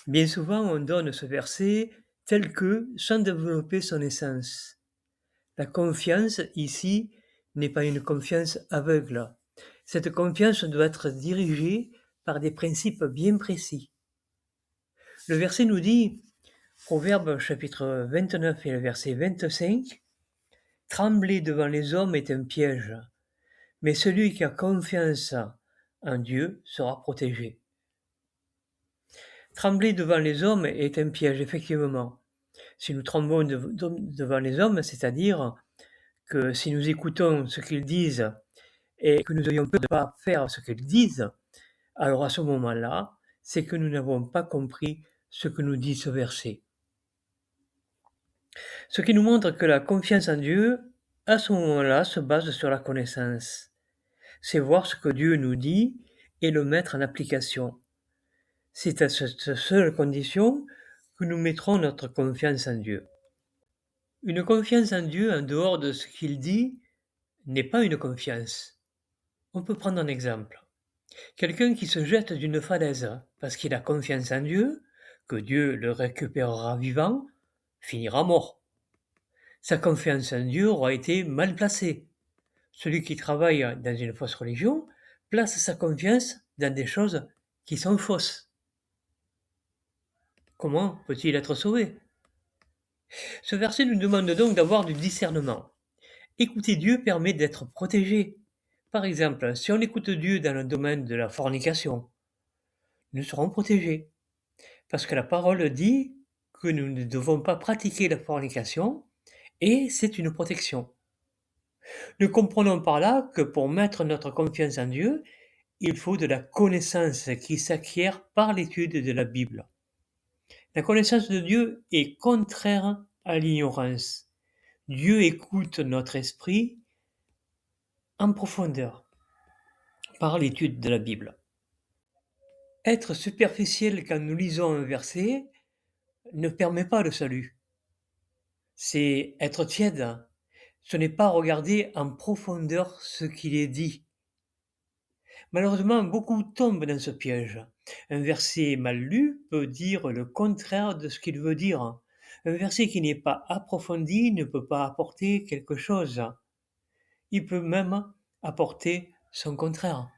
Bien souvent, on donne ce verset tel que, sans développer son essence. La confiance, ici, n'est pas une confiance aveugle. Cette confiance doit être dirigée par des principes bien précis. Le verset nous dit, Proverbe chapitre 29 et le verset 25, « Trembler devant les hommes est un piège, mais celui qui a confiance en Dieu sera protégé. » Trembler devant les hommes est un piège, effectivement. Si nous tremblons devant les hommes, c'est-à-dire que si nous écoutons ce qu'ils disent et que nous ayons peur de ne pas faire ce qu'ils disent, alors à ce moment-là, c'est que nous n'avons pas compris ce que nous dit ce verset. Ce qui nous montre que la confiance en Dieu, à ce moment-là, se base sur la connaissance. C'est voir ce que Dieu nous dit et le mettre en application. C'est à cette seule condition que nous mettrons notre confiance en Dieu. Une confiance en Dieu en dehors de ce qu'il dit n'est pas une confiance. On peut prendre un exemple. Quelqu'un qui se jette d'une falaise parce qu'il a confiance en Dieu, que Dieu le récupérera vivant, finira mort. Sa confiance en Dieu aura été mal placée. Celui qui travaille dans une fausse religion place sa confiance dans des choses qui sont fausses. Comment peut-il être sauvé? Ce verset nous demande donc d'avoir du discernement. Écouter Dieu permet d'être protégé. Par exemple, si on écoute Dieu dans le domaine de la fornication, nous serons protégés. Parce que la parole dit que nous ne devons pas pratiquer la fornication et c'est une protection. Nous comprenons par là que pour mettre notre confiance en Dieu, il faut de la connaissance qui s'acquiert par l'étude de la Bible. La connaissance de Dieu est contraire à l'ignorance. Dieu écoute notre esprit en profondeur par l'étude de la Bible. Être superficiel quand nous lisons un verset ne permet pas le salut. C'est être tiède. Ce n'est pas regarder en profondeur ce qu'il est dit. Malheureusement, beaucoup tombent dans ce piège. Un verset mal lu peut dire le contraire de ce qu'il veut dire. Un verset qui n'est pas approfondi ne peut pas apporter quelque chose. Il peut même apporter son contraire.